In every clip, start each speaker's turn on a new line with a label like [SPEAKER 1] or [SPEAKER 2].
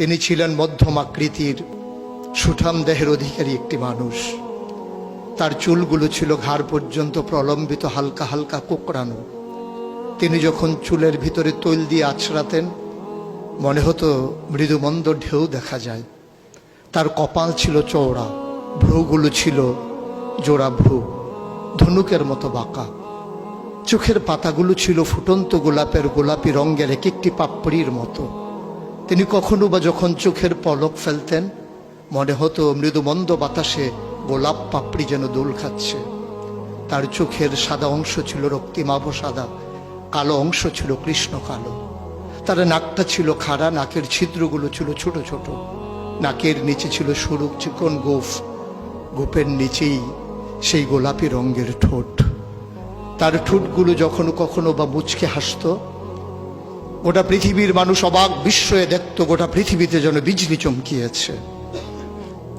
[SPEAKER 1] তিনি ছিলেন মধ্যম আকৃতির সুঠাম দেহের অধিকারী একটি মানুষ। তার চুলগুলো ছিল ঘাড় পর্যন্ত প্রলম্বিত, হালকা হালকা কোঁকড়ানো। তিনি যখন চুলের ভিতরে তৈল দিয়ে আছড়াতেন মনে হতো মৃদুমন্দ ঢেউ দেখা যায়। তার কপাল ছিল চওড়া, ভ্রুগুলো ছিল জোড়া ভ্রু, ধনুকের মতো বাঁকা। চোখের পাতাগুলো ছিল ফুটন্ত গোলাপের গোলাপি রঙের এক একটি পাপড়ির মতো। তিনি কখনো বা যখন চোখের পলক ফেলতেন মনে হতো মৃদুমন্দ বাতাসে গোলাপ পাপড়ি যেন দোল খাচ্ছে। তার চোখের সাদা অংশ ছিল রক্তিমাভ সাদা, কালো অংশ ছিল কৃষ্ণ কালো। তার নাকটা ছিল খাড়া, নাকের ছিদ্রগুলো ছিল ছোট ছোট। নাকের নিচে ছিল সরু চিকন গোঁফ, গোঁফের নিচেই সেই গোলাপি রঙের ঠোঁট। তার ঠোঁটগুলো যখন কখনো বা মুচকে হাসত, গোটা পৃথিবীর মানুষ অবাক বিস্ময়ে দেখত গোটা পৃথিবীতে যেন বিজলি চমকিয়েছে।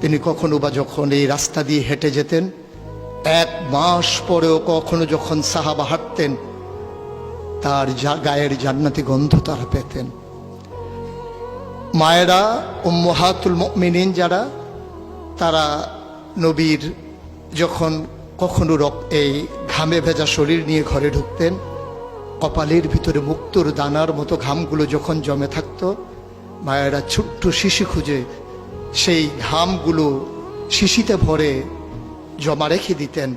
[SPEAKER 1] তিনি কখনো বা যখন এই রাস্তা দিয়ে হেঁটে যেতেন, 1 মাস পরেও কখনো যখন সাহাবা হাঁটতেন তার গায়ের জান্নাতি গন্ধ তারা পেতেন। মায়েরা উম্মাহাতুল মুমিনিন যারা, তারা নবীর যখন কখনো এই ঘামে ভেজা শরীর নিয়ে ঘরে ঢুকতেন, কপালের ভিতরে মুক্তোর দানার মতো ঘামগুলো যখন জমে থাকতো, মায়েরা ছোট্ট শিশি খুঁজে সেই ঘামগুলো শিশিতে ভরে জমা রেখে দিতেন,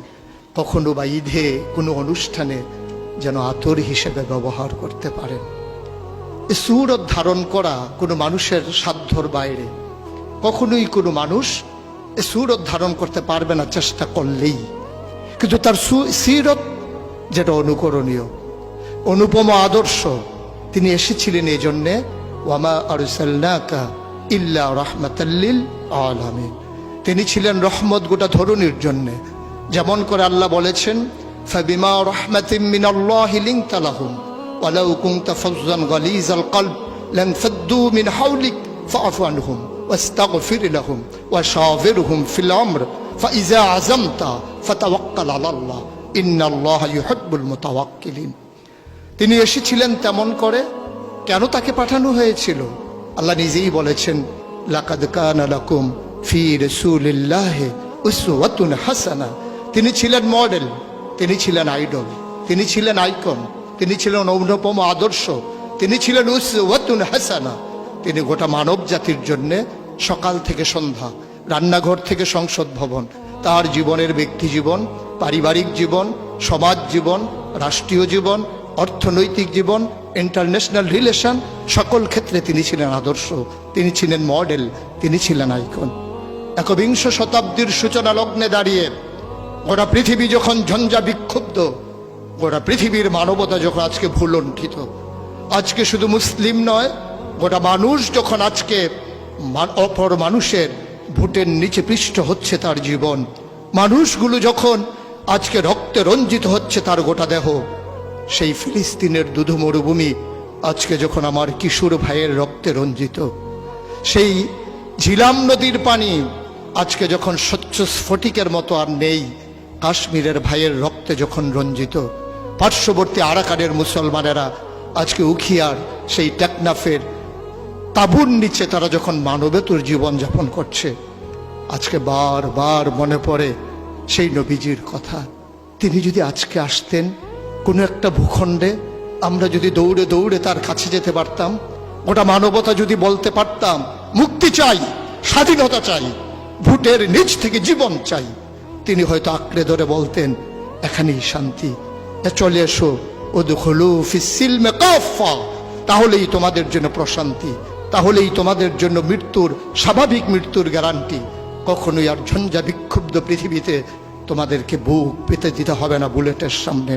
[SPEAKER 1] কখনো বা ঈদে কোনো অনুষ্ঠানে যেন আতর হিসেবে ব্যবহার করতে পারেন। এই সুরত ধারণ করা কোনো মানুষের সাধ্যর বাইরে। কখনোই কোনো মানুষ এই সুরত ধারণ করতে পারবে না চেষ্টা করলেই। কিন্তু তার সিরত যেটা অনুকরণীয়, অনুপম আদর্শ, তিনি এসেছিলেন এই জন্যে ওয়ামা আরসালনাকা ইল্লা রাহমাতাল লিল আলামিন। তিনি ছিলেন রহমত গোটা ধরনীর জন্যে। যেমন করে আল্লাহ বলেছেন, ফাবিমা রাহমাতিন মিনাল্লাহি লিনতা লাহুম ওয়ালাউ কুনতা ফাজ্জান গালিজাল কলব লানফাদ্দু মিন হাওলিক ফাআফু আনহুম ওয়াস্তাগফির লাহুম ওয়াশাওিরহুম ফিল আমর ফাইযা আযামতা ফাতাওয়াক্কাল আলাল্লাহ ইন্নাল্লাহা ইউহিব্বুল মুতাওয়াক্কিলিন। তিনি এসেছিলেন তেমন করে। কেন তাকে পাঠানো হয়েছিল? আল্লাহ নিজেই বলেছেন, লাকাদ কানা লাকুম ফি রাসূলিল্লাহি উসওয়াতুন হাসানা। তিনি ছিলেন মডেল, তিনি ছিলেন আইডল, তিনি ছিলেন আইকন, তিনি ছিলেন অনুপম আদর্শ, তিনি ছিলেন উসওয়াতুন হাসানা। তিনি গোটা মানব জাতির জন্য সকাল থেকে সন্ধ্যা, রান্নাঘর থেকে সংসদ ভবন, তার জীবনের ব্যক্তি জীবন, পারিবারিক জীবন, সমাজ জীবন, রাষ্ট্রীয় জীবন, অর্থনৈতিক জীবন, ইন্টারন্যাশনাল রিলেশন, সকল ক্ষেত্রে তিনি ছিলেন আদর্শ, তিনি ছিলেন মডেল, তিনি ছিলেন আইকন। ১বিংশ শতাব্দীর সূচনা লগ্নে দাঁড়িয়ে গোটা পৃথিবী যখন ঝঞ্ঝা বিক্ষুব্ধ, গোটা পৃথিবীর মানবতা যখন আজকে ভুলণ্ঠিত, আজকে শুধু মুসলিম নয়, গোটা মানুষ যখন আজকে অপর মানুষের ভোটের নিচে পৃষ্ঠ হচ্ছে তার জীবন, মানুষগুলো যখন আজকে রক্তে রঞ্জিত হচ্ছে তার গোটা দেহ, সেই ফিলিস্তিনের দুধু মরুভূমি আজকে যখন আমার কিশোর ভাইয়ের রক্তে রঞ্জিত, সেই ঝিলাম নদীর পানি আজকে যখন স্বচ্ছ স্ফটিকের মতো আর নেই, কাশ্মীরের ভাইয়ের রক্তে যখন রঞ্জিত, পার্শ্ববর্তী আরাকানের মুসলমানেরা আজকে উখিয়ার সেই টেকনাফের তাঁবুর নিচে তারা যখন মানবেতর জীবনযাপন করছে, আজকে বারবার মনে পড়ে সেই নবীজির কথা। তিনি যদি আজকে আসতেন কোনো একটা ভূখণ্ডে, আমরা যদি দৌড়ে দৌড়ে তার কাছে যেতে পারতাম, গোটা মানবতা যদি বলতে পারতাম মুক্তি চাই, স্বাধীনতা চাই, ভোটের নিচ থেকে জীবন চাই, তিনি হয়তো আঁকড়ে ধরে বলতেন এখানেই শান্তি, চলে এসো উদখুলু ফিস সিলমে কাফা, তাহলেই তোমাদের জন্য প্রশান্তি, তাহলেই তোমাদের জন্য মৃত্যুর, স্বাভাবিক মৃত্যুর গ্যারান্টি। কখনোই আর ঝঞ্ঝা বিক্ষুব্ধ পৃথিবীতে তোমাদেরকে বুক পেতে দিতে হবে না বুলেটের সামনে।